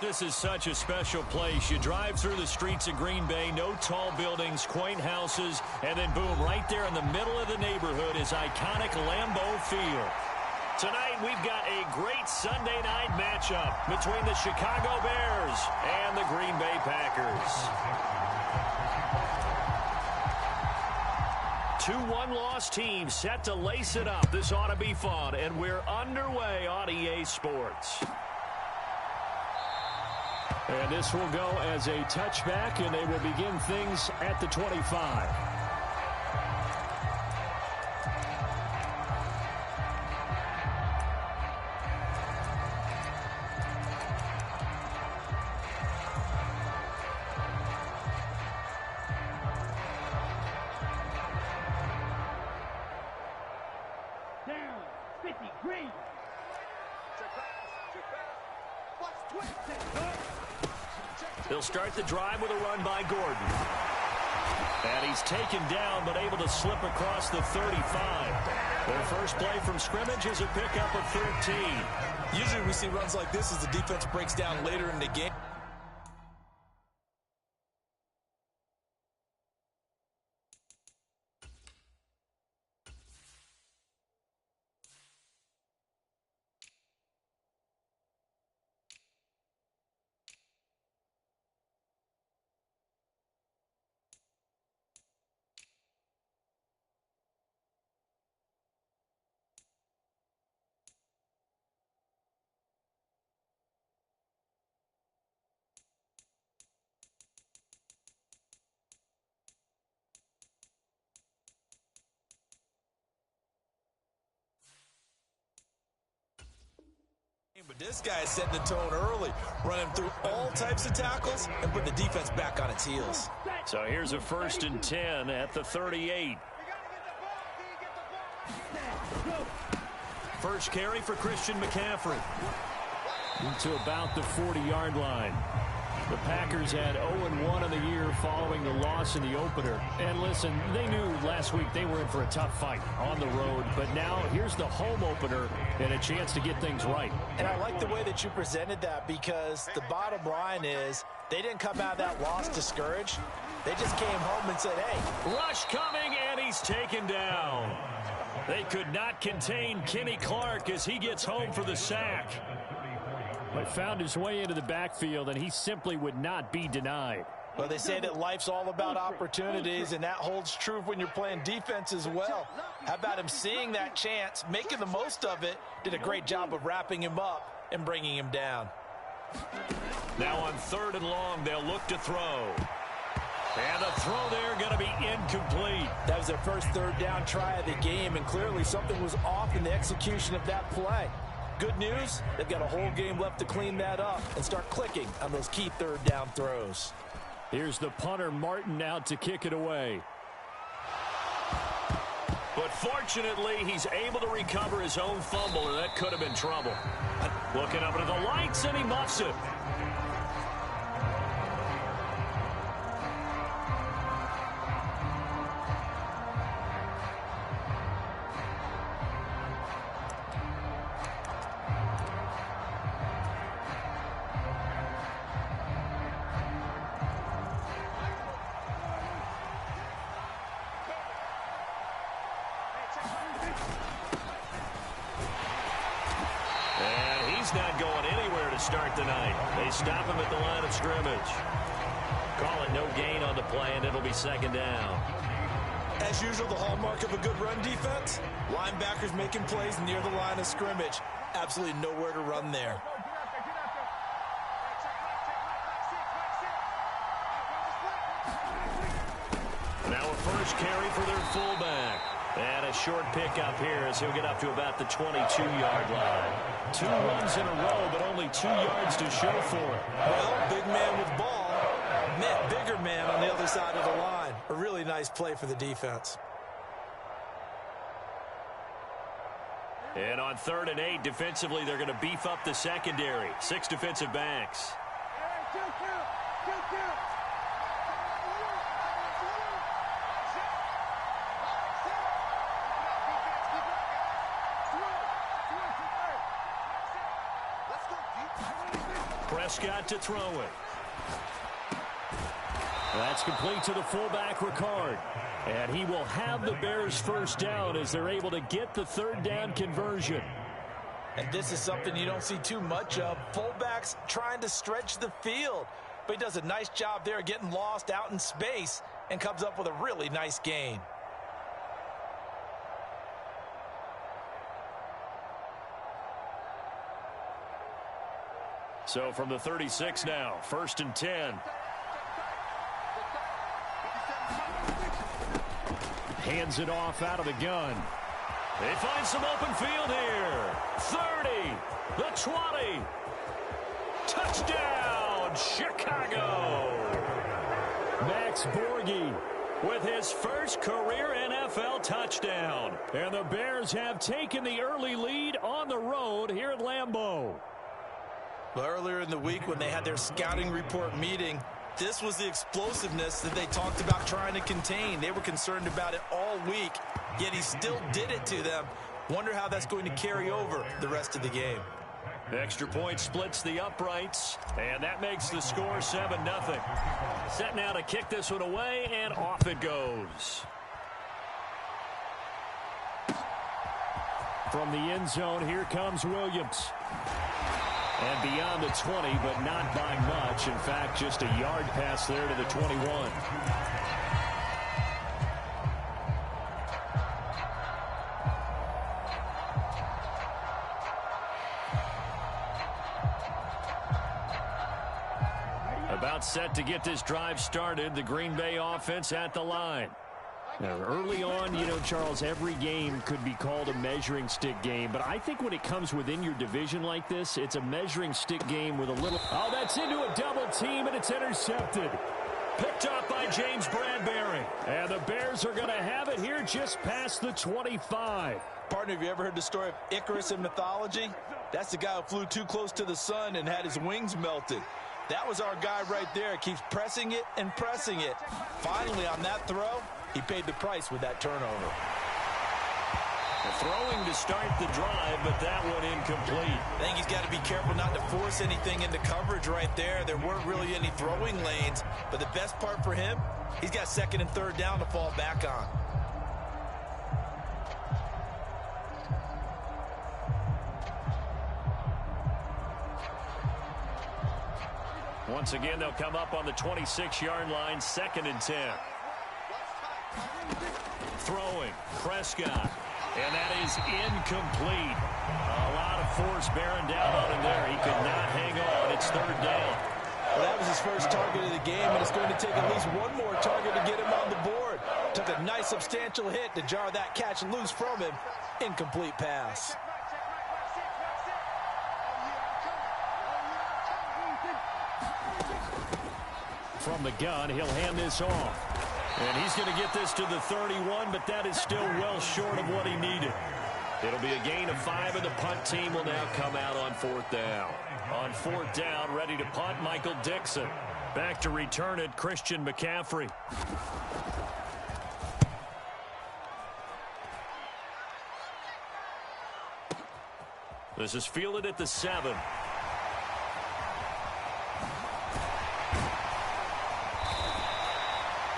This is such a special place. You drive through the streets of Green Bay, no tall buildings, quaint houses, and then boom, right there in the middle of the neighborhood is iconic Lambeau Field. Tonight, we've got a great Sunday night matchup between the Chicago Bears and the Green Bay Packers. Two one-loss teams set to lace it up. This ought to be fun, and we're underway on EA Sports. And this will go as a touchback, and they will begin things at the 25. They'll start the drive with a run by Gordon. And he's taken down, but able to slip across the 35. Their first play from scrimmage is a pickup of 13. Usually we see runs like this as the defense breaks down later in the game. But this guy is setting the tone early, running through all types of tackles and putting the defense back on its heels. So here's a 1st and 10 at the 38. First carry for Christian McCaffrey. To about the 40-yard line. The Packers had 0-1 in the year following the loss in the opener. And listen, they knew last week they were in for a tough fight on the road. But now here's the home opener and a chance to get things right. And I like the way that you presented that, because the bottom line is they didn't come out of that loss discouraged. They just came home and said, hey. Rush coming, and he's taken down. They could not contain Kenny Clark as he gets home for the sack. But found his way into the backfield, and he simply would not be denied. Well, they say that life's all about opportunities, and that holds true when you're playing defense as well. How about him seeing that chance, making the most of it, did a great job of wrapping him up and bringing him down. Now on 3rd and long, they'll look to throw. And the throw there going to be incomplete. That was their first 3rd down try of the game, and clearly something was off in the execution of that play. Good news, they've got a whole game left to clean that up and start clicking on those key 3rd down throws. Here's the punter, Martin, out to kick it away. But fortunately, he's able to recover his own fumble, and that could have been trouble. Looking up into the lights, and he muffs it. Not going anywhere to start the night. They stop him at the line of scrimmage. Call it no gain on the play, and it'll be 2nd down. As usual, the hallmark of a good run defense, linebackers making plays near the line of scrimmage. Absolutely nowhere to run there. Now a first carry for their fullback. And a short pickup here as he'll get up to about the 22-yard line. 2 runs in a row, but only 2 yards to show for it. Well, big man with ball met bigger man on the other side of the line. A really nice play for the defense. And on 3rd and 8, defensively, they're going to beef up the secondary. 6 defensive backs. Prescott to throw it. That's complete to the fullback, Ricard. And he will have the Bears first down as they're able to get the third down conversion. And this is something you don't see too much of. Fullbacks trying to stretch the field. But he does a nice job there getting lost out in space and comes up with a really nice gain. So from the 36 now, 1st and 10. Hands it off out of the gun. They find some open field here. 30, the 20. Touchdown, Chicago. Max Borghi with his first career NFL touchdown. And the Bears have taken the early lead on the road here at Lambeau. Well, earlier in the week when they had their scouting report meeting, this was the explosiveness that they talked about trying to contain. They were concerned about it all week, yet he still did it to them. Wonder how that's going to carry over the rest of the game. Extra point splits the uprights, and that makes the score 7-0. Set now to kick this one away, and off it goes. From the end zone, here comes Williams. And beyond the 20, but not by much. In fact, just a yard pass there to the 21. About set to get this drive started. The Green Bay offense at the line. Now, early on, you know, Charles, every game could be called a measuring stick game. But I think when it comes within your division like this, it's a measuring stick game with a little... Oh, that's into a double team, and it's intercepted. Picked up by James Bradbury. And the Bears are going to have it here just past the 25. Partner, have you ever heard the story of Icarus in mythology? That's the guy who flew too close to the sun and had his wings melted. That was our guy right there. Keeps pressing it and pressing it. Finally, on that throw, he paid the price with that turnover. Throwing to start the drive, but that one incomplete. I think he's got to be careful not to force anything into coverage right there. There weren't really any throwing lanes, but the best part for him, he's got 2nd and 3rd down to fall back on. Once again, they'll come up on the 26-yard line, 2nd and 10. Throwing, Prescott, and that is incomplete. A lot of force bearing down on him there. He could not hang on. It's 3rd down. Well, that was his first target of the game, and it's going to take at least one more target to get him on the board. Took a nice substantial hit to jar that catch loose from him. Incomplete pass. From the gun, he'll hand this off. And he's going to get this to the 31, but that is still well short of what he needed. It'll be a gain of 5, and the punt team will now come out on 4th down. On 4th down, ready to punt, Michael Dixon. Back to return it, Christian McCaffrey. This is fielded at the 7.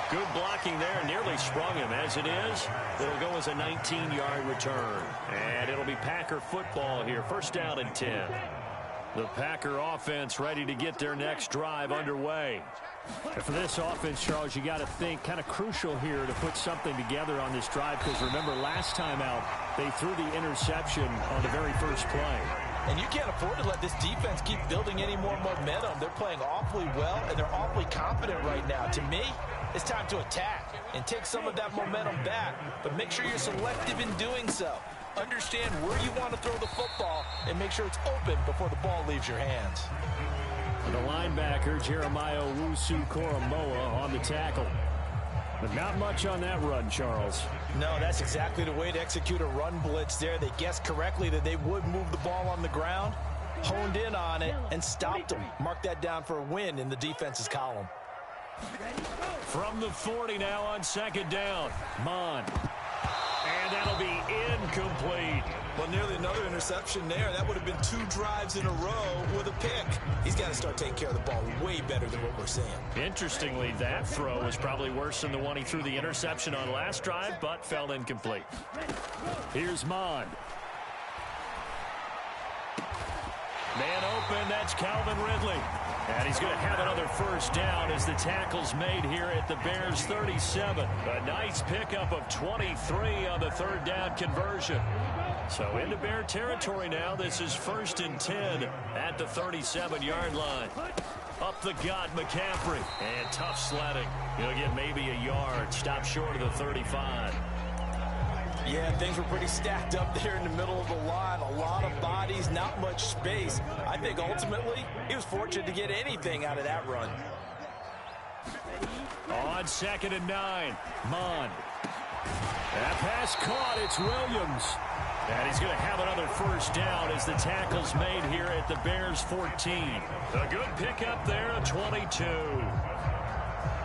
Good blocking there, nearly sprung him. As it is, it'll go as a 19-yard return. And it'll be Packer football here, 1st down and 10. The Packer offense ready to get their next drive underway. And for this offense, Charles, you got to think kind of crucial here to put something together on this drive, because remember, last time out, they threw the interception on the very first play. And you can't afford to let this defense keep building any more momentum. They're playing awfully well, and they're awfully confident right now. To me, it's time to attack and take some of that momentum back, but make sure you're selective in doing so. Understand where you want to throw the football and make sure it's open before the ball leaves your hands. The linebacker, Jeremiah Owusu-Koramoah, on the tackle. But not much on that run, Charles. No, that's exactly the way to execute a run blitz there. They guessed correctly that they would move the ball on the ground, honed in on it, and stopped them. Mark that down for a win in the defense's column. From the 40 now on 2nd down. Mond. And that'll be incomplete. Well, nearly another interception there. That would have been 2 drives in a row with a pick. He's got to start taking care of the ball way better than what we're seeing. Interestingly, that throw was probably worse than the one he threw the interception on last drive, but fell incomplete. Here's Mond. Man open, that's Calvin Ridley. And he's going to have another first down as the tackle's made here at the Bears 37. A nice pickup of 23 on the 3rd down conversion. So into Bear territory now. This is 1st and 10 at the 37-yard line. Up the gut, McCaffrey. And tough sledding. He'll get maybe a yard. Stop short of the 35. Yeah, things were pretty stacked up there in the middle of the line. A lot of bodies, not much space. I think ultimately he was fortunate to get anything out of that run. On 2nd and 9, Mond. That pass caught. It's Williams. And he's going to have another first down as the tackle's made here at the Bears 14. A good pickup there, a 22.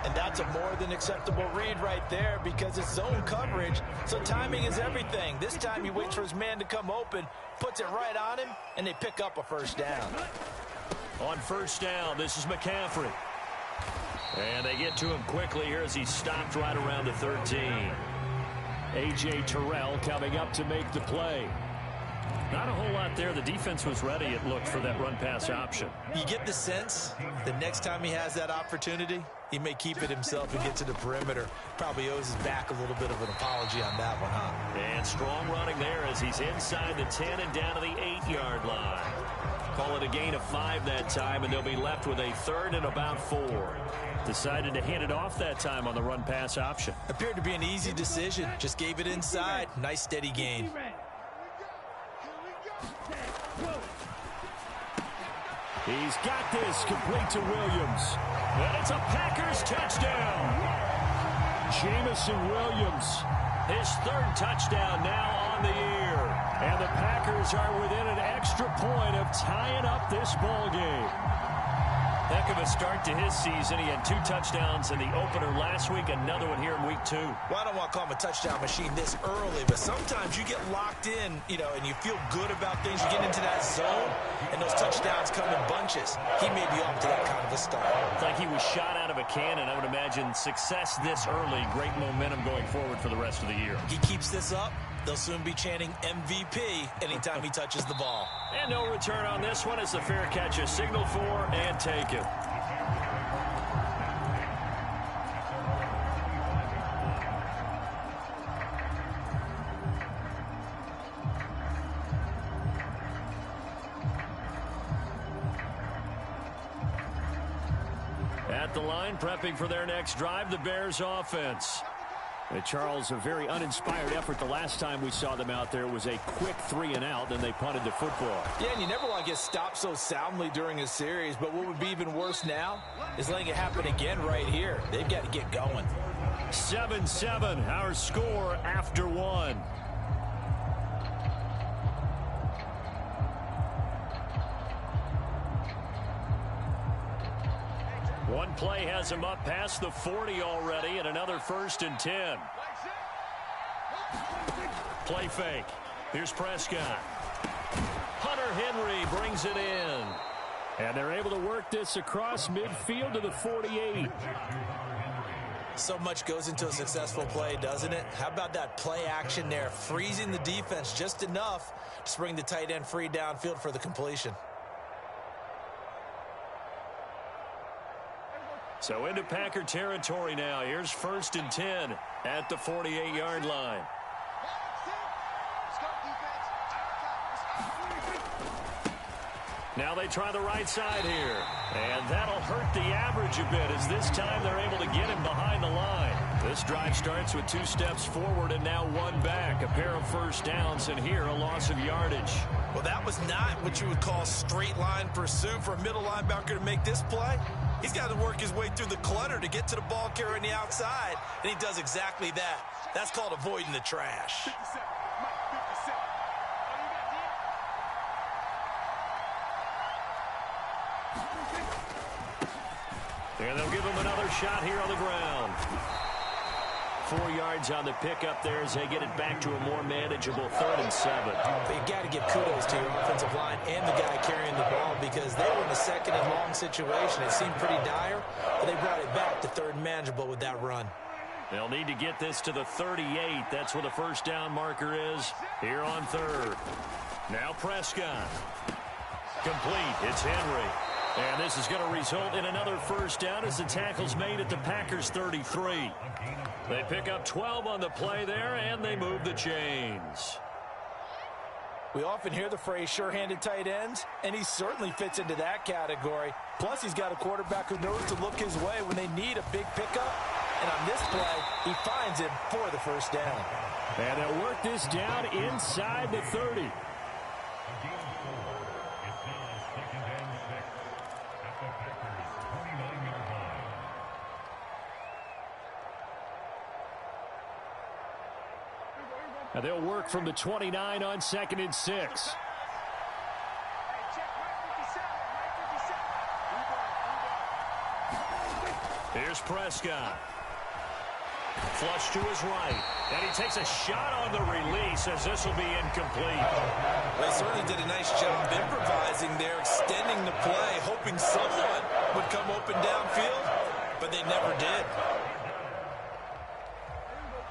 And that's a more than acceptable read right there because it's zone coverage, so timing is everything. This time he waits for his man to come open, puts it right on him, and they pick up a first down. On first down, this is McCaffrey. And they get to him quickly here as he stopped right around the 13. A.J. Terrell coming up to make the play. Not a whole lot there. The defense was ready, it looked, for that run-pass option. You get the sense that next time he has that opportunity, he may keep it himself and get to the perimeter. Probably owes his back a little bit of an apology on that one, huh? And strong running there as he's inside the 10 and down to the 8-yard line. Call it a gain of 5 that time, and they'll be left with a 3rd and about 4. Decided to hand it off that time on the run-pass option. Appeared to be an easy decision. Just gave it inside. Nice, steady gain. He's got this complete to Williams. And it's a Packers touchdown. Jameson Williams, his 3rd touchdown now on the year. And the Packers are within an extra point of tying up this ball game. Heck of a start to his season. He had 2 touchdowns in the opener last week, another one here in week 2. Well, I don't want to call him a touchdown machine this early, but sometimes you get locked in, and you feel good about things. You get into that zone, and those touchdowns come in bunches. He may be off to that kind of a start. It's like he was shot out of a cannon. I would imagine success this early, great momentum going forward for the rest of the year. He keeps this up, they'll soon be chanting MVP anytime he touches the ball. And no return on this one as the fair catch is signaled for and taken. At the line, prepping for their next drive, the Bears offense. Charles, a very uninspired effort the last time we saw them out there. It was a quick 3 and out, then they punted the football. Yeah, and you never want to get stopped so soundly during a series, but what would be even worse now is letting it happen again right here. They've got to get going. 7-7, our score after 1. One play has him up past the 40 already, and another 1st and 10. Play fake. Here's Prescott. Hunter Henry brings it in. And they're able to work this across midfield to the 48. So much goes into a successful play, doesn't it? How about that play action there, freezing the defense just enough to bring the tight end free downfield for the completion. So into Packer territory now. Here's 1st and 10 at the 48-yard line. Now they try the right side here. And that'll hurt the average a bit as this time they're able to get him behind the line. This drive starts with 2 steps forward and now 1 back. A pair of first downs, and here a loss of yardage. Well, that was not what you would call straight line pursuit for a middle linebacker to make this play. He's got to work his way through the clutter to get to the ball carrier on the outside, and he does exactly that. That's called avoiding the trash. And they'll give him another shot here on the ground. 4 yards on the pickup there as they get it back to a more manageable 3rd and 7. You got to give kudos to your offensive line and the guy carrying the ball because they were in a 2nd and long situation. It seemed pretty dire, but they brought it back to 3rd and manageable with that run. They'll need to get this to the 38. That's where the first down marker is here on 3rd. Now Prescott. Complete. It's Henry. And this is going to result in another first down as the tackle's made at the Packers' 33. They pick up 12 on the play there, and they move the chains. We often hear the phrase sure-handed tight ends, and he certainly fits into that category. Plus, he's got a quarterback who knows to look his way when they need a big pickup. And on this play, he finds him for the first down. And they'll work this down inside the 30. And they'll work from the 29 on 2nd and 6. Here's Prescott. Flush to his right. And he takes a shot on the release as this will be incomplete. They certainly did a nice job improvising there, extending the play, hoping someone would come open downfield, but they never did.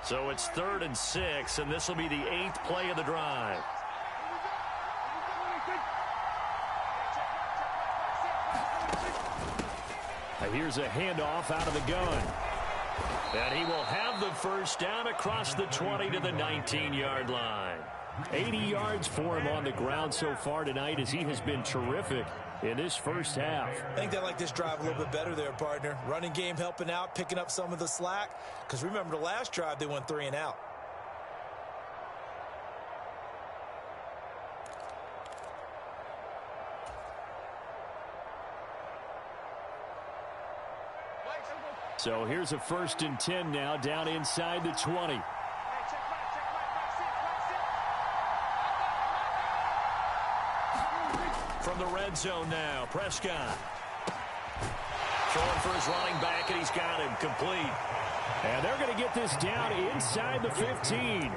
So it's 3rd and 6, and this will be the 8th play of the drive. Here's a handoff out of the gun. And he will have the first down across the 20 to the 19-yard line. 80 yards for him on the ground so far tonight as he has been terrific in this first half. I think they like this drive a little bit better there, partner. Running game helping out, picking up some of the slack. Because remember, the last drive, they went 3 and out. So here's a 1st and 10 now down inside the 20. From the red zone now, Prescott. Throwing for his running back, and he's got him complete. And they're going to get this down inside the 15.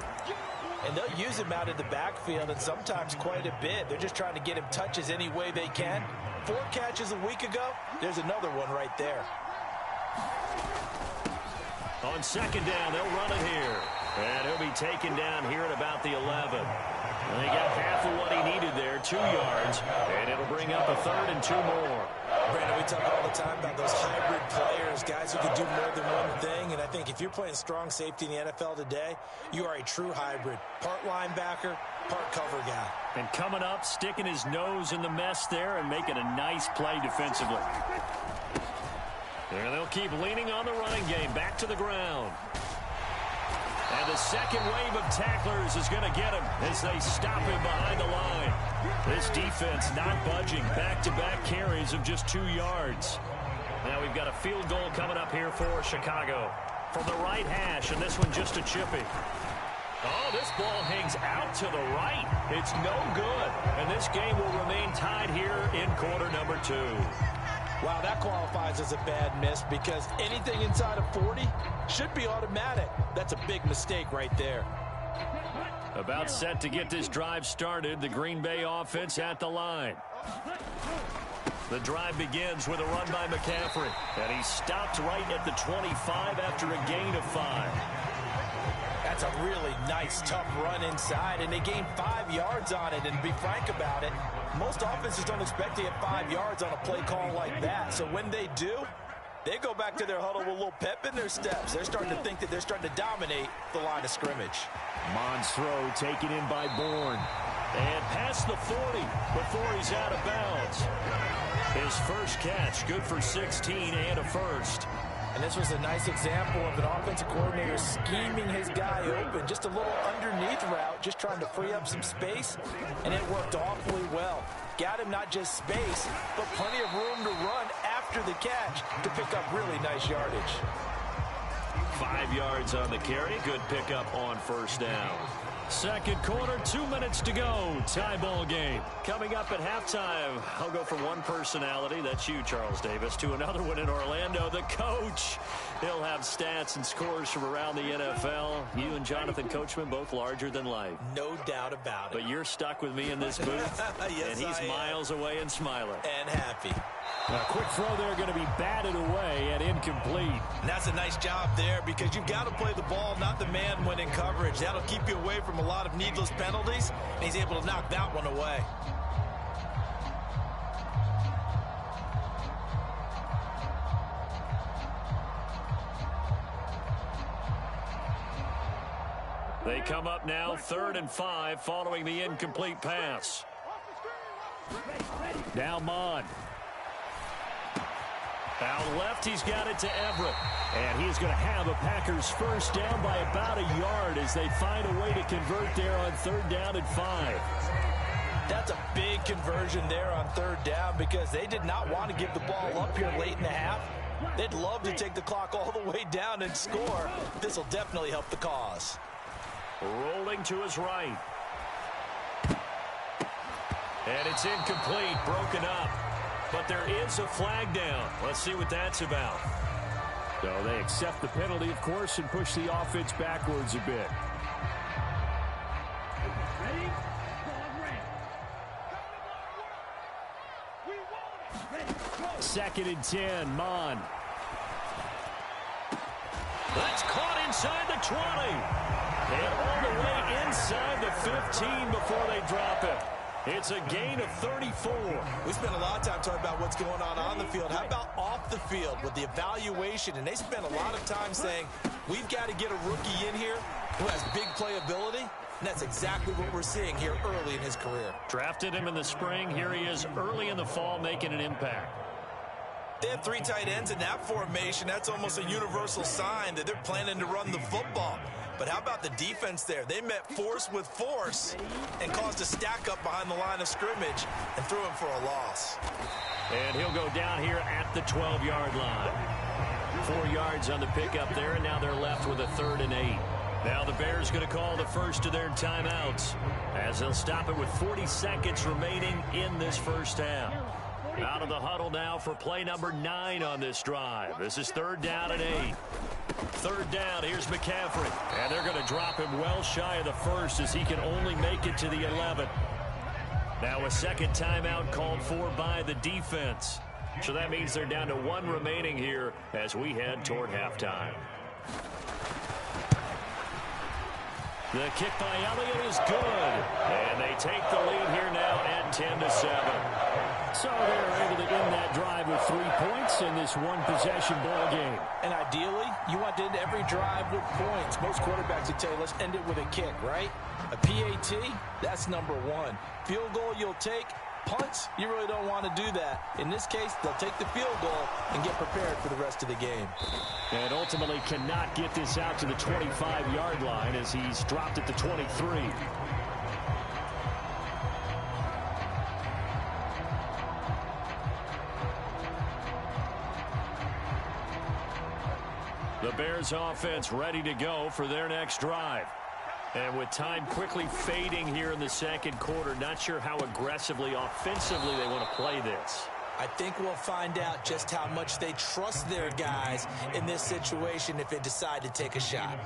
And they'll use him out in the backfield, and sometimes quite a bit. They're just trying to get him touches any way they can. 4 catches a week ago, there's another one right there. On 2nd down, they'll run it here. And he'll be taken down here at about the 11. And he got half of what he needed there, 2 yards. And it'll bring up a 3rd and 2 more. Brandon, we talk all the time about those hybrid players, guys who can do more than one thing. And I think if you're playing strong safety in the NFL today, you are a true hybrid. Part linebacker, part cover guy. And coming up, sticking his nose in the mess there and making a nice play defensively. And they'll keep leaning on the running game. Back to the ground. And the second wave of tacklers is going to get him as they stop him behind the line. This defense not budging. Back-to-back carries of just 2 yards. Now we've got a field goal coming up here for Chicago. From the right hash, and this one just a chippy. Oh, this ball hangs out to the right. It's no good. And this game will remain tied here in quarter number 2. Wow, that qualifies as a bad miss because anything inside of 40 should be automatic. That's a big mistake right there. About set to get this drive started, the Green Bay offense at the line. The drive begins with a run by McCaffrey, and he stopped right at the 25 after a gain of 5. That's a really nice, tough run inside, and they gained 5 yards on it. And to be frank about it, most offenses don't expect to get 5 yards on a play call like that. So when they do, they go back to their huddle with a little pep in their steps. They're starting to think that they're starting to dominate the line of scrimmage. Mons throw taken in by Bourne. And past the 40 before he's out of bounds. His first catch, good for 16 and a first. And this was a nice example of an offensive coordinator scheming his guy open. Just a little underneath route, just trying to free up some space, and it worked awfully well. Got him not just space, but plenty of room to run after the catch to pick up really nice yardage. 5 yards on the carry. Good pickup on first down. Second quarter, 2 minutes to go. Tie ball game. Coming up at halftime, I'll go from one personality, that's you, Charles Davis, to another one in Orlando, the coach. He'll have stats and scores from around the NFL. You and Jonathan Coachman, both larger than life. No doubt about it. But you're stuck with me in this booth, yes, and he's miles away and smiling. And happy. A quick throw there, going to be batted away and incomplete. And that's a nice job there because you've got to play the ball, not the man when in coverage. That'll keep you away from a lot of needless penalties, and he's able to knock that one away. They come up now 3rd and 5 following the incomplete pass. Now Mond. Out left, he's got it to Everett. And he's going to have a Packers first down by about a yard as they find a way to convert there on 3rd down and 5. That's a big conversion there on 3rd down because they did not want to give the ball up here late in the half. They'd love to take the clock all the way down and score. This will definitely help the cause. Rolling to his right. And it's incomplete, broken up. But there is a flag down. Let's see what that's about. So they accept the penalty, of course, and push the offense backwards a bit. Second and 10, Mond. That's caught inside the 20. And all the way inside the 15 before they drop it. It's a gain of 34. We spent a lot of time talking about what's going on the field. How about off the field with the evaluation? And they spent a lot of time saying, we've got to get a rookie in here who has big playability. And that's exactly what we're seeing here early in his career. Drafted him in the spring. Here he is early in the fall making an impact. They have 3 tight ends in that formation. That's almost a universal sign that they're planning to run the football. But how about the defense there? They met force with force and caused a stack up behind the line of scrimmage and threw him for a loss. And he'll go down here at the 12-yard line. 4 yards on the pickup there, and now they're left with a 3rd and 8. Now the Bears going to call the first of their timeouts as they'll stop it with 40 seconds remaining in this first half. Out of the huddle now for play number 9 on this drive. This is 3rd down and 8. 3rd down, here's McCaffrey. And they're going to drop him well shy of the first as he can only make it to the 11. Now a second timeout called for by the defense. So that means they're down to 1 remaining here as we head toward halftime. The kick by Elliott is good. And they take the lead here now at 10-7. So they're able to end that drive with 3 points in this one-possession ball game. And ideally, you want to end every drive with points. Most quarterbacks would tell you, let's end it with a kick, right? A PAT, that's number 1. Field goal you'll take. Punts, you really don't want to do that. In this case, they'll take the field goal and get prepared for the rest of the game. And ultimately cannot get this out to the 25-yard line as he's dropped at the 23. The Bears offense ready to go for their next drive. And with time quickly fading here in the second quarter, not sure how aggressively, offensively they want to play this. I think we'll find out just how much they trust their guys in this situation if they decide to take a shot.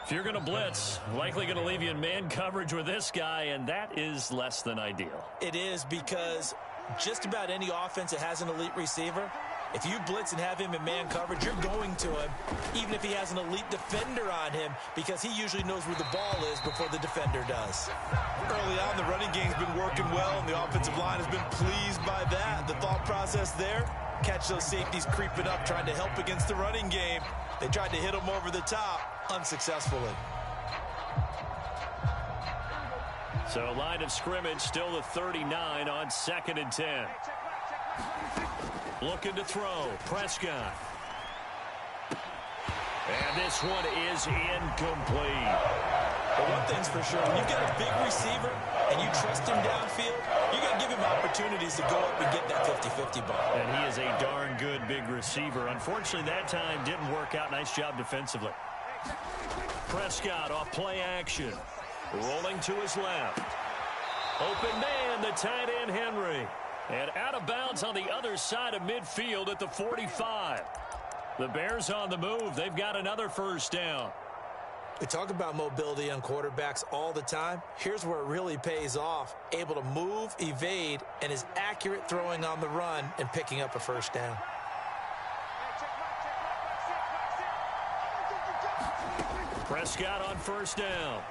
If you're going to blitz, likely going to leave you in man coverage with this guy, and that is less than ideal. It is because just about any offense that has an elite receiver, if you blitz and have him in man coverage, you're going to him, even if he has an elite defender on him, because he usually knows where the ball is before the defender does. Early on, the running game's been working well, and the offensive line has been pleased by that. The thought process there, catch those safeties creeping up, trying to help against the running game. They tried to hit them over the top, unsuccessfully. So line of scrimmage, still the 39 on 2nd and 10. Looking to throw, Prescott. And this one is incomplete. But one thing's for sure, when you've got a big receiver and you trust him downfield, you got to give him opportunities to go up and get that 50-50 ball. And he is a darn good big receiver. Unfortunately, that time didn't work out. Nice job defensively. Prescott off play action. Rolling to his left. Open man, the tight end Henry. And out of bounds on the other side of midfield at the 45. The Bears on the move. They've got another first down. We talk about mobility on quarterbacks all the time. Here's where it really pays off. Able to move, evade, and is accurate throwing on the run and picking up a first down. Prescott on first down.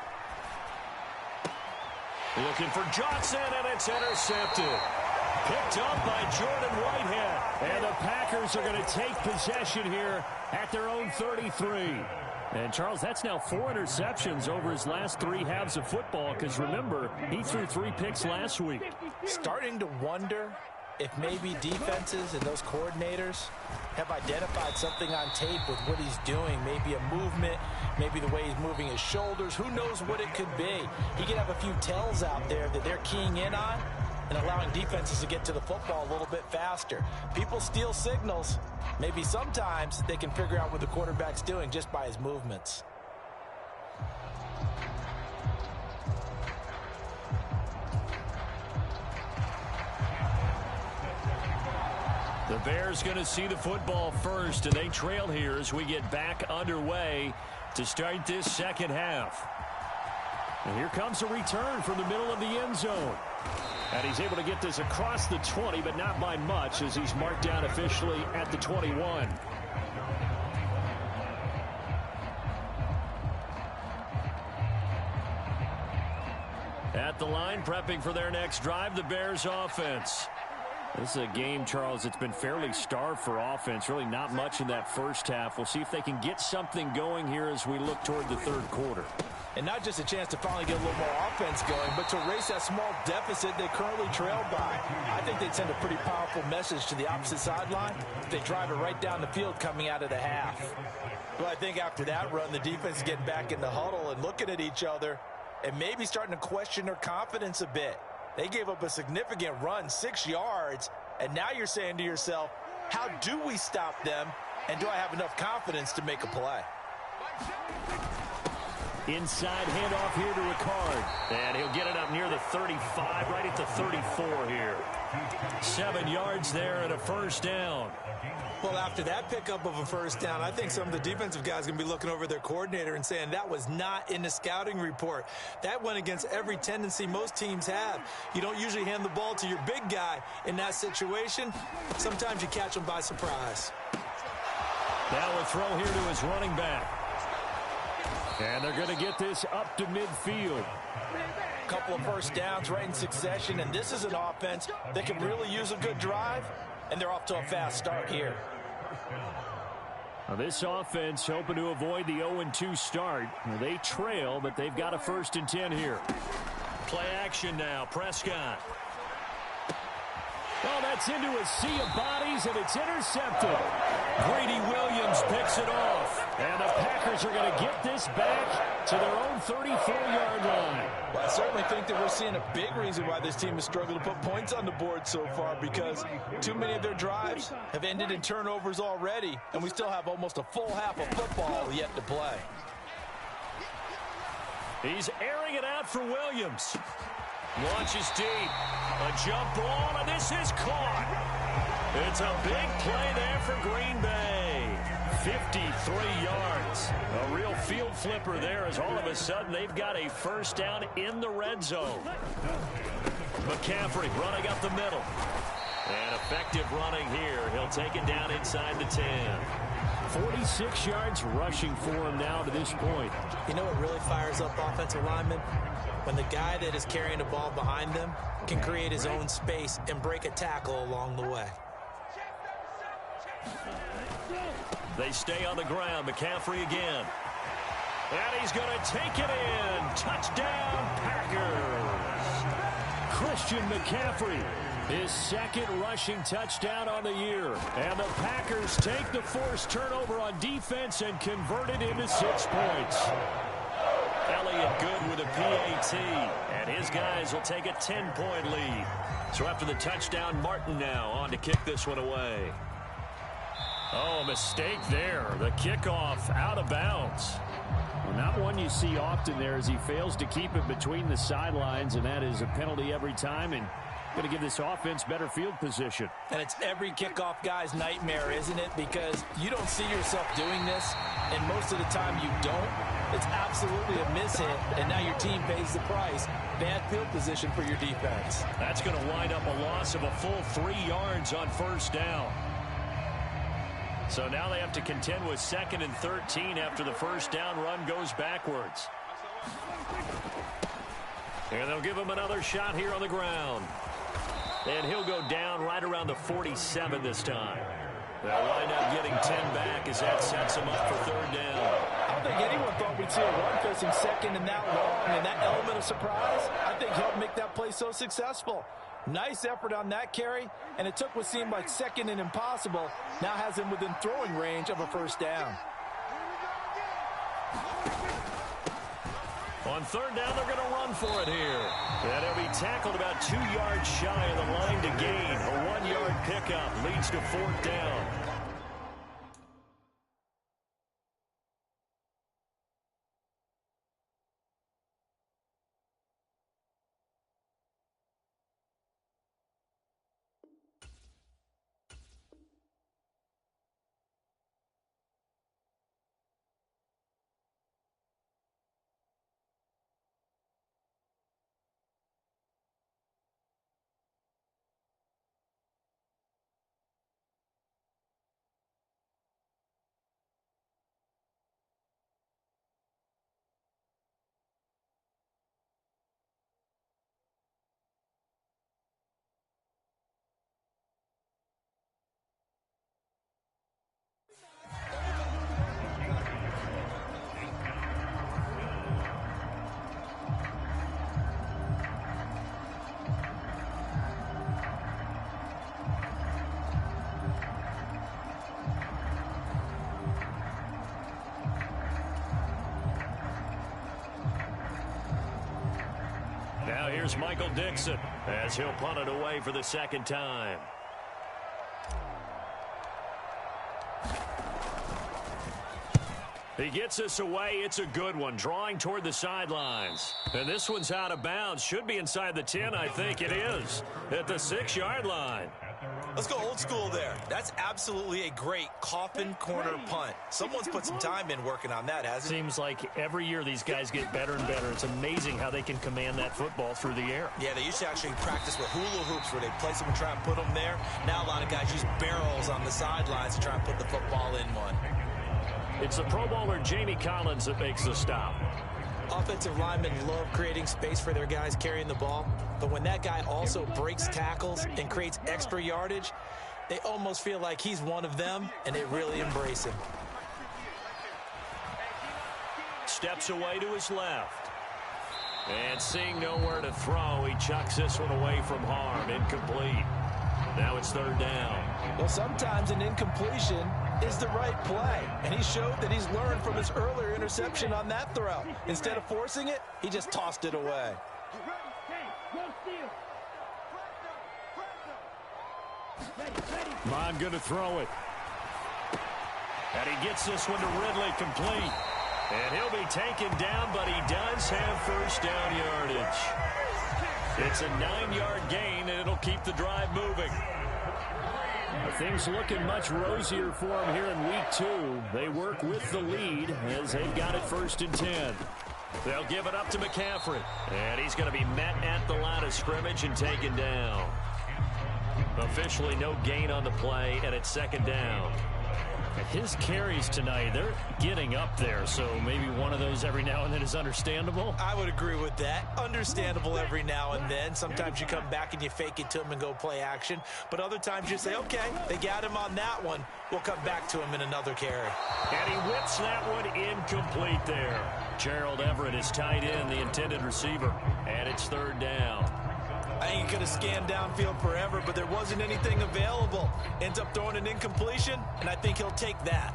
Looking for Johnson, and it's intercepted. Picked up by Jordan Whitehead. And the Packers are going to take possession here at their own 33. And, Charles, that's now 4 interceptions over his last 3 halves of football because, remember, he threw 3 picks last week. Starting to wonder if maybe defenses and those coordinators have identified something on tape with what he's doing. Maybe a movement, maybe the way he's moving his shoulders. Who knows what it could be? He could have a few tells out there that they're keying in on and allowing defenses to get to the football a little bit faster. People steal signals. Maybe sometimes they can figure out what the quarterback's doing just by his movements. The Bears going to see the football first, and they trail here as we get back underway to start this second half. And here comes a return from the middle of the end zone. And he's able to get this across the 20, but not by much as he's marked down officially at the 21. At the line, prepping for their next drive, the Bears offense. This is a game, Charles, it's been fairly starved for offense. Really not much in that first half. We'll see if they can get something going here as we look toward the third quarter. And not just a chance to finally get a little more offense going, but to erase that small deficit they currently trailed by. I think they'd send a pretty powerful message to the opposite sideline if they drive it right down the field coming out of the half. Well, I think after that run, the defense is getting back in the huddle and looking at each other and maybe starting to question their confidence a bit. They gave up a significant run, 6 yards, and now you're saying to yourself, how do we stop them, and do I have enough confidence to make a play? Inside handoff here to Ricard, and he'll get it up near the 35, right at the 34 here. 7 yards there and a first down. Well, after that pickup of a first down, I think some of the defensive guys are going to be looking over their coordinator and saying that was not in the scouting report. That went against every tendency most teams have. You don't usually hand the ball to your big guy in that situation. Sometimes you catch them by surprise. Now a throw here to his running back. And they're going to get this up to midfield. A couple of first downs right in succession, and this is an offense that can really use a good drive, and they're off to a fast start here. Now this offense hoping to avoid the 0-2 start. They trail, but they've got a 1st and 10 here. Play action now, Prescott. Oh, that's into a sea of bodies, and it's intercepted. Grady Williams picks it off. And the Packers are going to get this back to their own 34-yard line. Well, I certainly think that we're seeing a big reason why this team has struggled to put points on the board so far, because too many of their drives have ended in turnovers already, and we still have almost a full half of football yet to play. He's airing it out for Williams. Launches deep. A jump ball, and this is caught. It's a big play there for Green Bay. 53 yards. A real field flipper there as all of a sudden they've got a first down in the red zone. McCaffrey running up the middle. And effective running here. He'll take it down inside the 10. 46 yards rushing for him now to this point. You know what really fires up offensive linemen? When the guy that is carrying the ball behind them can create his own space and break a tackle along the way. They stay on the ground. McCaffrey again. And he's going to take it in. Touchdown, Packers. Christian McCaffrey, his 2nd rushing touchdown on the year. And the Packers take the forced turnover on defense and convert it into 6 points. Elliott good with a PAT, and his guys will take a 10-point lead. So after the touchdown, Martin now on to kick this one away. Oh, mistake there. The kickoff out of bounds. Not one you see often there as he fails to keep it between the sidelines, and that is a penalty every time, and going to give this offense better field position. And it's every kickoff guy's nightmare, isn't it? Because you don't see yourself doing this, and most of the time you don't. It's absolutely a mishit, and now your team pays the price. Bad field position for your defense. That's going to wind up a loss of a full 3 yards on first down. So now they have to contend with 2nd and 13 after the first down run goes backwards. And they'll give him another shot here on the ground. And he'll go down right around the 47 this time. They'll wind up getting 10 back as that sets him up for 3rd down. I don't think anyone thought we'd see a run facing 2nd and that long, and that element of surprise, I think helped make that play so successful. Nice effort on that carry, and it took what seemed like 2nd and impossible, now has him within throwing range of a first down. On 3rd down, they're going to run for it here. And he'll be tackled about 2 yards shy of the line to gain. A 1-yard pickup leads to 4th down. Now here's Michael Dixon as he'll punt it away for the 2nd time. He gets this away. It's a good one, drawing toward the sidelines. And this one's out of bounds. Should be inside the 10, I think it is, at the 6-yard line. Let's go old school there. That's absolutely a great coffin corner punt. Someone's put some time in working on that, hasn't it? Seems like every year these guys get better and better. It's amazing how they can command that football through the air. Yeah, they used to actually practice with hula hoops where they place them and try and put them there. Now a lot of guys use barrels on the sidelines to try and put the football in one. It's the Pro Bowler Jamie Collins that makes the stop. Offensive linemen love creating space for their guys carrying the ball, but when that guy also breaks tackles and creates extra yardage, they almost feel like he's one of them, and they really embrace him. Steps away to his left. And seeing nowhere to throw, he chucks this one away from harm. Incomplete. Now it's 3rd down. Well, sometimes an incompletion is the right play, and he showed that he's learned from his earlier interception on that throw. Instead of forcing it, he just tossed it away. Mon going to throw it. And he gets this one to Ridley, complete. And he'll be taken down, but he does have first down yardage. It's a 9-yard gain, and it'll keep the drive moving. Things looking much rosier for them here in week 2. They work with the lead as they've got it 1st and 10. They'll give it up to McCaffrey. And he's going to be met at the line of scrimmage and taken down. Officially no gain on the play, and it's 2nd down. His carries tonight, they're getting up there, so maybe one of those every now and then is understandable. I would agree with that. Understandable every now and then. Sometimes you come back and you fake it to him and go play action. But other times you say, okay, they got him on that one. We'll come back to him in another carry. And he whips that one incomplete there. Gerald Everett is tied in, the intended receiver. And it's 3rd down. I think he could have scanned downfield forever, but there wasn't anything available. Ends up throwing an incompletion, and I think he'll take that.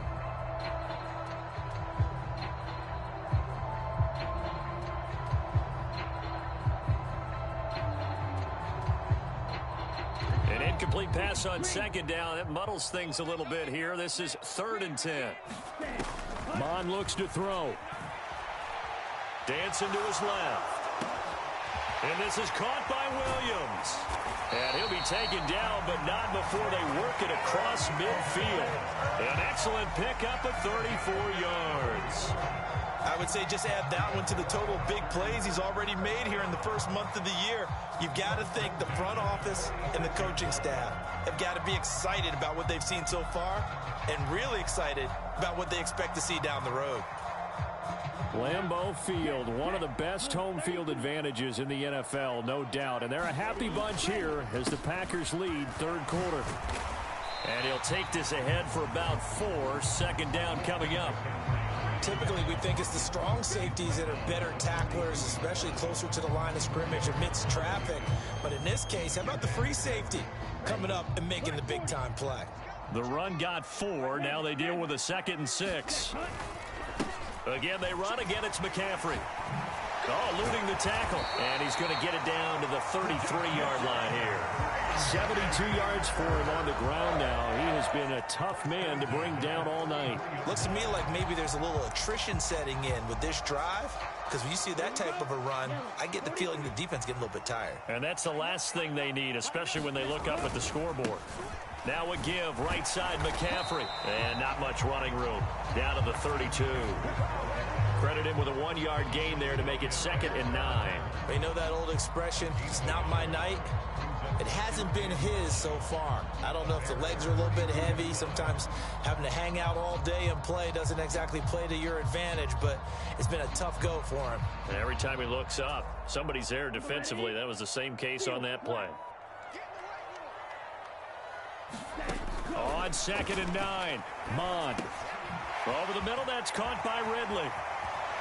An incomplete pass on 2nd down. It muddles things a little bit here. This is 3rd and 10. Mon looks to throw. Dancing to his left. And this is caught by Williams. And he'll be taken down, but not before they work it across midfield. An excellent pickup of 34 yards. I would say just add that one to the total big plays he's already made here in the first month of the year. You've got to think the front office and the coaching staff have got to be excited about what they've seen so far and really excited about what they expect to see down the road. Lambeau Field, one of the best home field advantages in the NFL, no doubt. And they're a happy bunch here as the Packers lead third quarter. And he'll take this ahead for about 4. Second down coming up. Typically, we think it's the strong safeties that are better tacklers, especially closer to the line of scrimmage amidst traffic. But in this case, how about the free safety coming up and making the big-time play? The run got 4. Now they deal with a 2nd and 6. Again, they run. Again, it's McCaffrey. Oh, eluding the tackle. And he's going to get it down to the 33-yard line here. 72 yards for him on the ground now. He has been a tough man to bring down all night. Looks to me like maybe there's a little attrition setting in with this drive, because when you see that type of a run, I get the feeling the defense getting a little bit tired. And that's the last thing they need, especially when they look up at the scoreboard. Now a give, right side McCaffrey. And not much running room. Down to the 32. Credit him with a 1-yard gain there to make it 2nd and 9. You know that old expression, it's not my night? It hasn't been his so far. I don't know if the legs are a little bit heavy. Sometimes having to hang out all day and play doesn't exactly play to your advantage, but it's been a tough go for him. And every time he looks up, somebody's there defensively. That was the same case on that play. On 2nd and 9, Mond. Over the middle, that's caught by Ridley.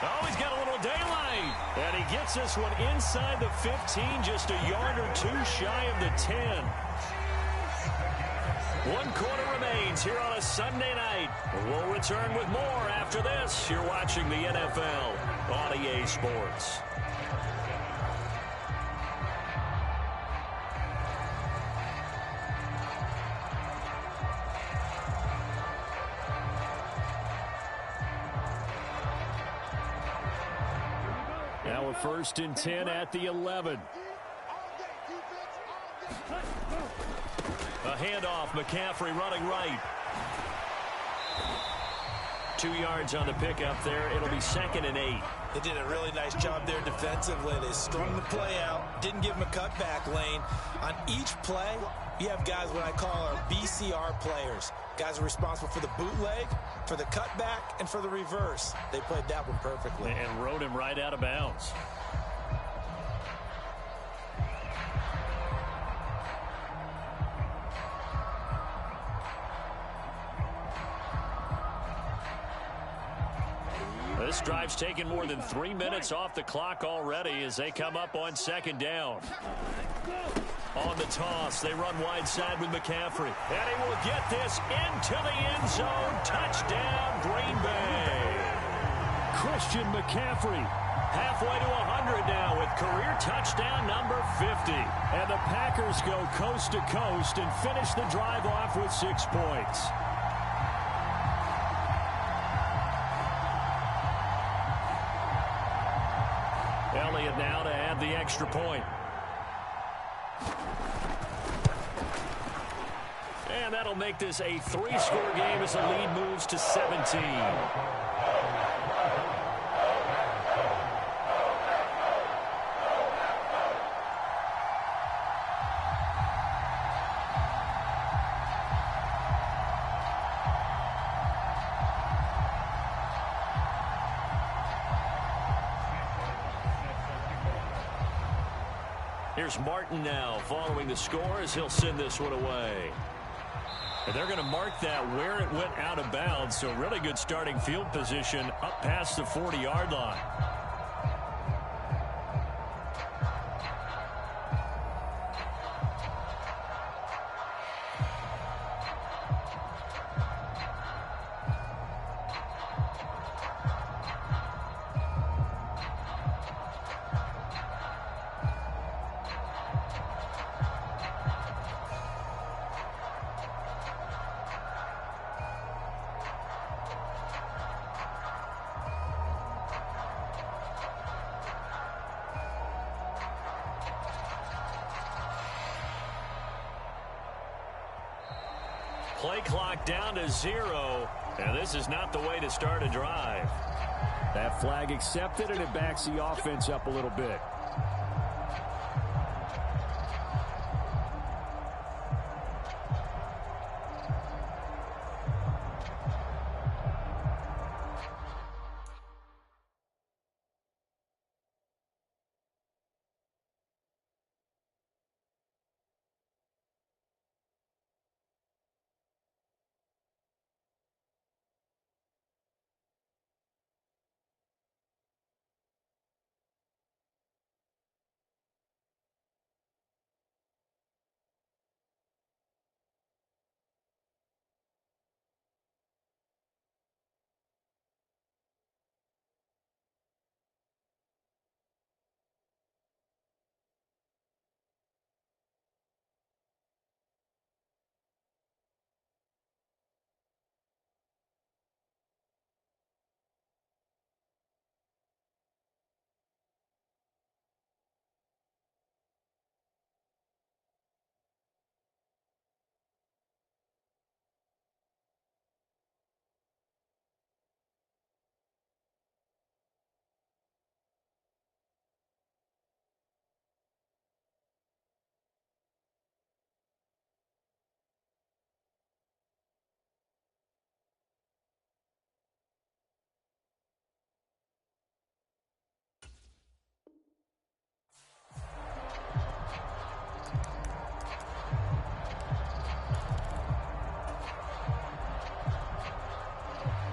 Oh, he's got a little daylight. And he gets this one inside the 15, just a yard or 2 shy of the 10. 1 quarter remains here on a Sunday night. We'll return with more after this. You're watching the NFL on EA Sports. Now a 1st and 10 at the 11. A handoff, McCaffrey running right. 2 yards on the pickup there. It'll be 2nd and 8. They did a really nice job there defensively. They strung the play out, didn't give him a cutback lane. On each play, you have guys what I call our BCR players. Guys are responsible for the bootleg, for the cutback, and for the reverse. They played that one perfectly. And rode him right out of bounds. This drive's taken more than 3 minutes off the clock already as they come up on 2nd down. On the toss, they run wide side with McCaffrey. And he will get this into the end zone. Touchdown, Green Bay. Christian McCaffrey halfway to 100 now with career touchdown number 50. And the Packers go coast to coast and finish the drive off with 6 points. Elliott now to add the extra point. And that'll make this a 3-score game as the lead moves to 17. Here's Martin now following the score as he'll send this one away. And they're going to mark that where it went out of bounds, so really good starting field position up past the 40-yard line. play clock down to 0, and this is not the way to start a drive. That flag accepted, and it backs the offense up a little bit.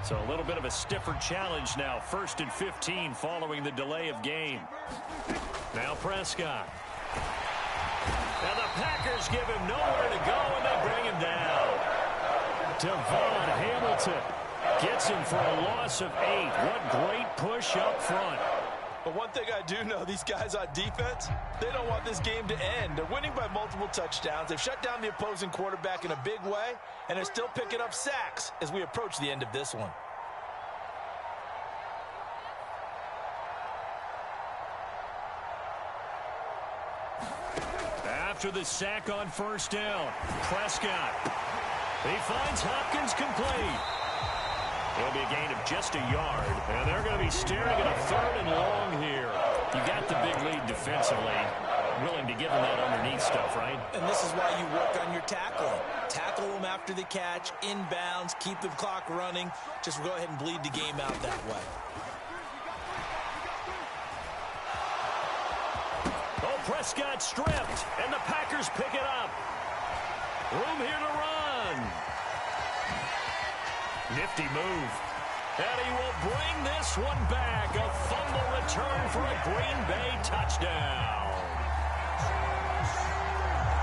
So a little bit of a stiffer challenge now. 1st and 15 following the delay of game. Now Prescott. And the Packers give him nowhere to go, and they bring him down. Devon Hamilton gets him for a loss of 8. What great push up front. But one thing I do know, these guys on defense, they don't want this game to end. They're winning by multiple touchdowns. They've shut down the opposing quarterback in a big way, and they're still picking up sacks as we approach the end of this one. After the sack on 1st down, Prescott. He finds Hopkins complete. It'll be a gain of just a yard, and they're going to be staring at a 3rd and long here. You got the big lead defensively, willing to give them that underneath stuff, right? And this is why you work on your tackling. Tackle them after the catch, inbounds, keep the clock running. Just go ahead and bleed the game out that way. Oh, Prescott stripped, and the Packers pick it up. Room here to run. Nifty move. And he will bring this one back. A fumble return for a Green Bay touchdown.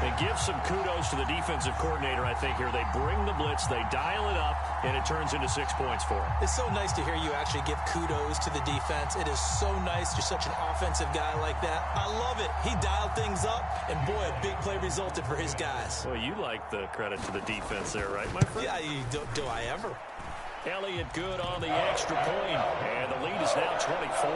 They give some kudos to the defensive coordinator, I think, here. They bring the blitz, they dial it up, and it turns into 6 points for them. It's so nice to hear you actually give kudos to the defense. It is so nice. You're such an offensive guy like that. I love it. He dialed things up, and boy, a big play resulted for his guys. Well, you like the credit to the defense there, right, my friend? Yeah, do I ever? Elliott good on the extra point, and the lead is now 24.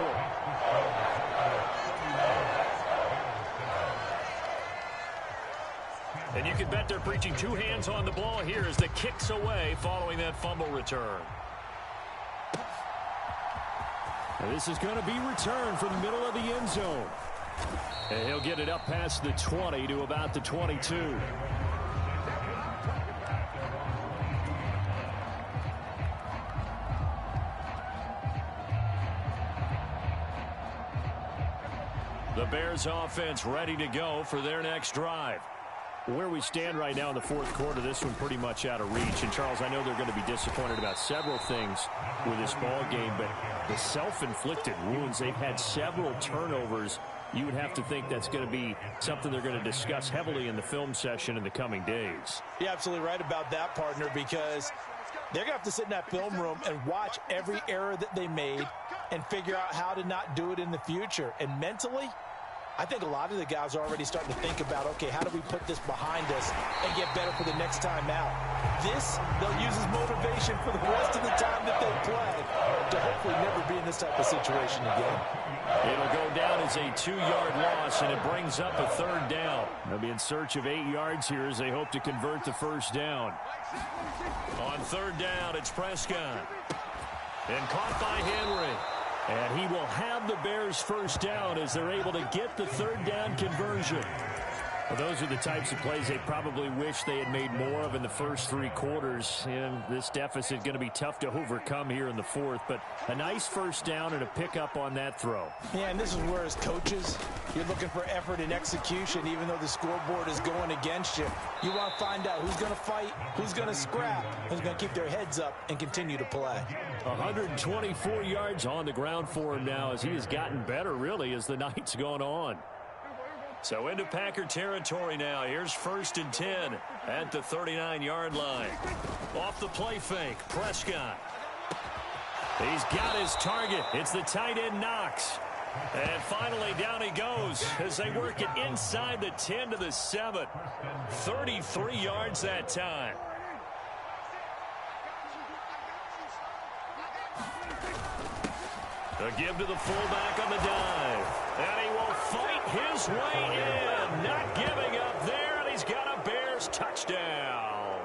And you can bet they're preaching 2 hands on the ball here as the kick's away following that fumble return. And this is going to be returned from the middle of the end zone. And he'll get it up past the 20 to about the 22. The Bears offense ready to go for their next drive. Where we stand right now in the 4th quarter, this one pretty much out of reach. And, Charles, I know they're going to be disappointed about several things with this ball game, but the self-inflicted wounds, they've had several turnovers. You would have to think that's going to be something they're going to discuss heavily in the film session in the coming days. You're absolutely right about that, partner, because they're going to have to sit in that film room and watch every error that they made and figure out how to not do it in the future. And mentally, I think a lot of the guys are already starting to think about, okay, how do we put this behind us and get better for the next time out? This, they'll use as motivation for the rest of the time that they play. to hopefully never be in this type of situation again. It'll go down as a 2-yard loss, and it brings up a 3rd down. They'll be in search of 8 yards here as they hope to convert the 1st down. On 3rd down, it's Prescott. And caught by Henry. And he will have the Bears' 1st down as they're able to get the 3rd down conversion. Well, those are the types of plays they probably wish they had made more of in the first 3 quarters. And this deficit going to be tough to overcome here in the 4th. But a nice 1st down and a pickup on that throw. Yeah, and this is where as coaches, you're looking for effort and execution, even though the scoreboard is going against you. You want to find out who's going to fight, who's going to scrap, who's going to keep their heads up and continue to play. 124 yards on the ground for him now as he has gotten better, really, as the night's gone on. So into Packer territory now. Here's 1st and 10 at the 39-yard line. Off the play fake, Prescott. He's got his target. It's the tight end Knox. And finally down he goes as they work it inside the 10 to the 7. 33 yards that time. A give to the fullback on the dive. And he will fight his way in. Not giving up there, and he's got a Bears touchdown.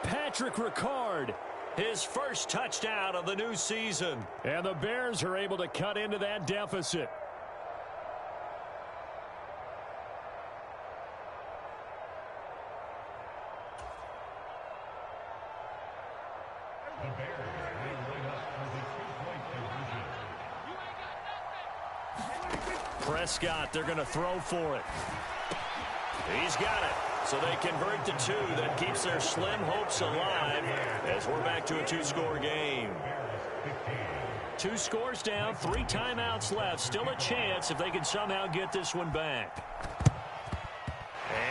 Patrick Ricard, his 1st touchdown of the new season. And the Bears are able to cut into that deficit. Prescott, they're going to throw for it. He's got it. So they convert to 2. That keeps their slim hopes alive as we're back to a 2-score game. 2 scores down, 3 timeouts left. Still a chance if they can somehow get this one back.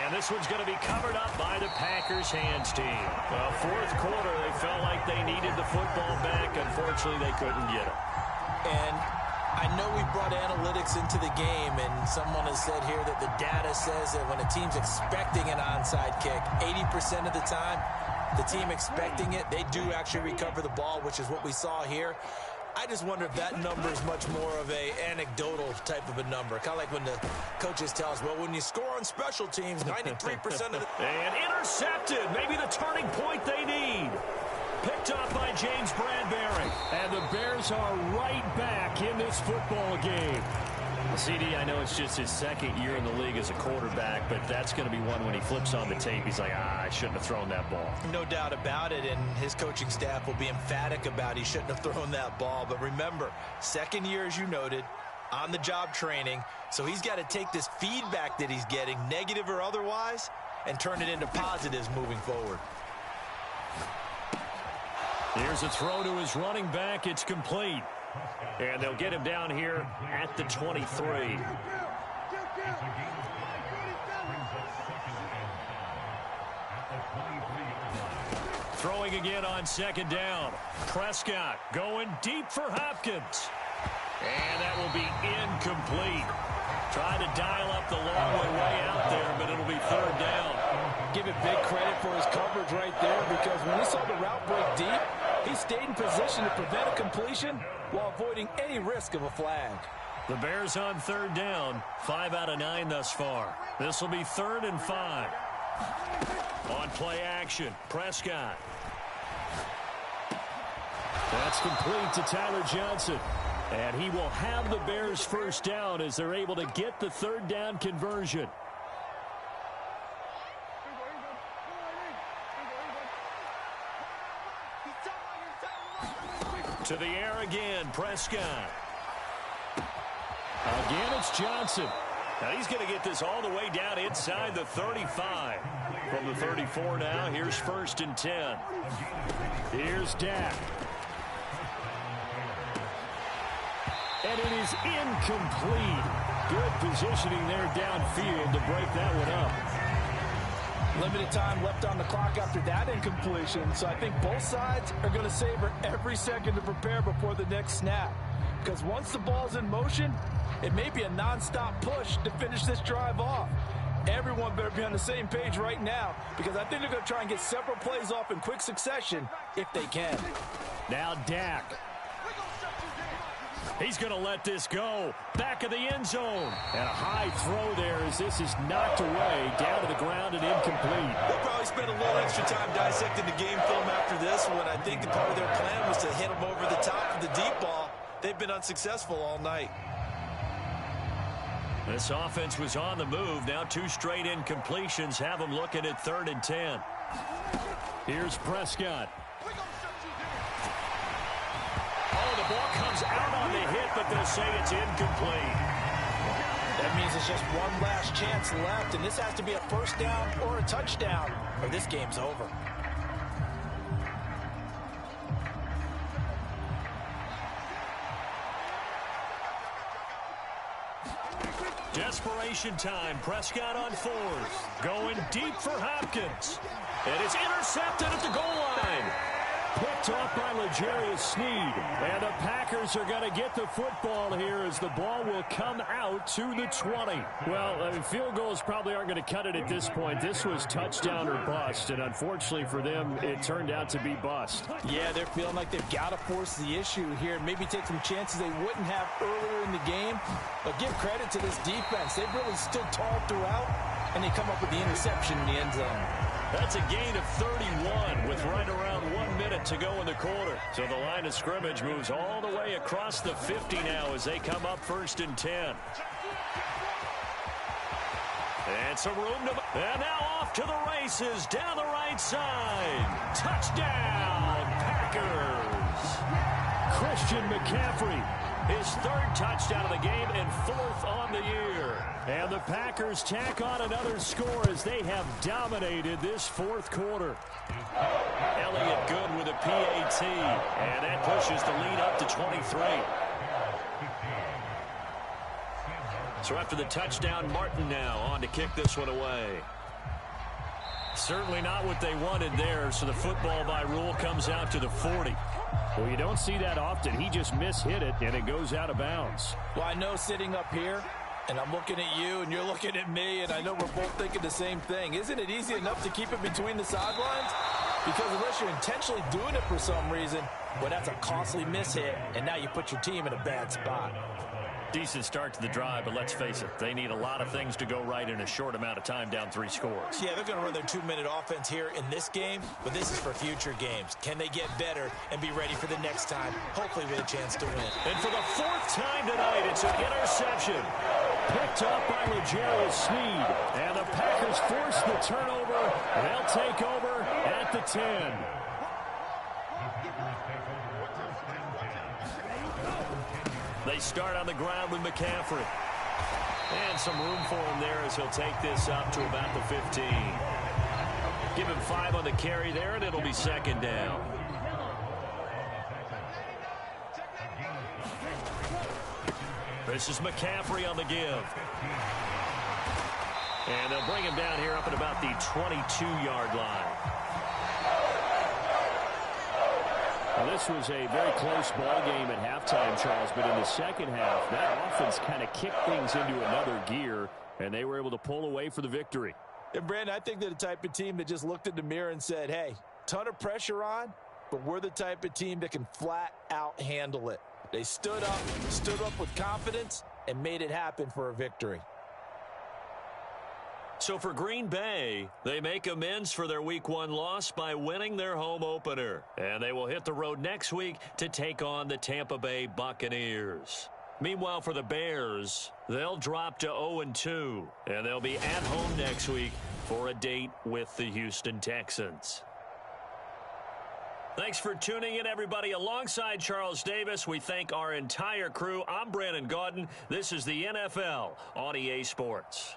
And this one's going to be covered up by the Packers hands team. Well, 4th quarter, they felt like they needed the football back. Unfortunately, they couldn't get it. And I know we brought analytics into the game, and someone has said here that the data says that when a team's expecting an onside kick, 80% of the time, the team expecting it, they do actually recover the ball, which is what we saw here. I just wonder if that number is much more of a anecdotal type of a number. Kind of like when the coaches tell us, well, when you score on special teams, 93% of the... And intercepted. Maybe the turning point they need. Picked off by James Bradbury. And the Bears are right back in this football game. CD, I know it's just his 2nd year in the league as a quarterback, but that's going to be one when he flips on the tape. He's like, I shouldn't have thrown that ball. No doubt about it, and his coaching staff will be emphatic about he shouldn't have thrown that ball. But remember, 2nd year, as you noted, on-the-job training, so he's got to take this feedback that he's getting, negative or otherwise, and turn it into positives moving forward. Here's a throw to his running back. It's complete. And they'll get him down here at the 23. Throwing again on 2nd down. Prescott going deep for Hopkins. And that will be incomplete. Trying to dial up the long way out there, but it'll be 3rd down. Give it big credit for his coverage right there, because when he saw the route break deep, he stayed in position to prevent a completion while avoiding any risk of a flag. The Bears on 3rd down, 5 out of 9 thus far. This will be 3rd and 5. On play action, Prescott. That's complete to Tyler Johnson. And he will have the Bears' 1st down as they're able to get the 3rd down conversion. To the air again, Prescott. Again, it's Johnson. Now he's going to get this all the way down inside the 35. From the 34 now, here's 1st and 10. Here's Dak. And it is incomplete. Good positioning there downfield to break that one up. Limited time left on the clock after that incompletion, so I think both sides are going to savor every second to prepare before the next snap. Because once the ball's in motion, it may be a nonstop push to finish this drive off. Everyone better be on the same page right now, because I think they're going to try and get several plays off in quick succession if they can. Now Dak. He's going to let this go. Back of the end zone. And a high throw there as this is knocked away, down to the ground and incomplete. They'll probably spend a little extra time dissecting the game film after this one. I think part of their plan was to hit him over the top of the deep ball. They've been unsuccessful all night. This offense was on the move. Now 2 straight incompletions have them looking at 3rd and 10. Here's Prescott. Oh, the ball comes out on the hit, but they'll say it's incomplete. That means it's just one last chance left, and this has to be a first down or a touchdown, or this game's over. Desperation time. Prescott on 4th. Going deep for Hopkins. And it's intercepted at the goal line. Picked off by L'Jarius Sneed. And the Packers are going to get the football here as the ball will come out to the 20. Well, I mean, field goals probably aren't going to cut it at this point. This was touchdown or bust, and unfortunately for them, it turned out to be bust. Yeah, they're feeling like they've got to force the issue here and maybe take some chances they wouldn't have earlier in the game. But give credit to this defense. They've really stood tall throughout, and they come up with the interception in the end zone. That's a gain of 31 with right around 1 minute to go in the quarter. So the line of scrimmage moves all the way across the 50 now as they come up 1st and 10. And some room to... And now off to the races down the right side. Touchdown, Packers. Christian McCaffrey. His 3rd touchdown of the game and 4th on the year. And the Packers tack on another score as they have dominated this 4th quarter. Elliott good with a PAT. And that pushes the lead up to 23. So after the touchdown, Martin now on to kick this one away. Certainly not what they wanted there, so the football by rule comes out to the 40. Well, you don't see that often. He just mishit it, and it goes out of bounds. Well, I know sitting up here, and I'm looking at you, and you're looking at me, and I know we're both thinking the same thing. Isn't it easy enough to keep it between the sidelines? Because unless you're intentionally doing it for some reason, well, that's a costly mishit, and now you put your team in a bad spot. Decent start to the drive, but let's face it, they need a lot of things to go right in a short amount of time, down 3 scores. Yeah, they're going to run their 2-minute offense here in this game, but this is for future games. Can they get better and be ready for the next time, hopefully with a chance to win? And for the 4th time tonight, it's an interception. Picked up by L'Jarius Sneed. And the Packers force the turnover. They'll take over at the 10. They start on the ground with McCaffrey. And some room for him there as he'll take this up to about the 15. Give him 5 on the carry there, and it'll be 2nd down. This is McCaffrey on the give. And they'll bring him down here up at about the 22-yard line. Well, this was a very close ball game at halftime, Charles, but in the second half, that offense kind of kicked things into another gear, and they were able to pull away for the victory. And, Brandon, I think they're the type of team that just looked in the mirror and said, hey, ton of pressure on, but we're the type of team that can flat out handle it. They stood up with confidence, and made it happen for a victory. So for Green Bay, they make amends for their Week 1 loss by winning their home opener. And they will hit the road next week to take on the Tampa Bay Buccaneers. Meanwhile, for the Bears, they'll drop to 0-2. And they'll be at home next week for a date with the Houston Texans. Thanks for tuning in, everybody. Alongside Charles Davis, we thank our entire crew. I'm Brandon Gaudin. This is the NFL on EA Sports.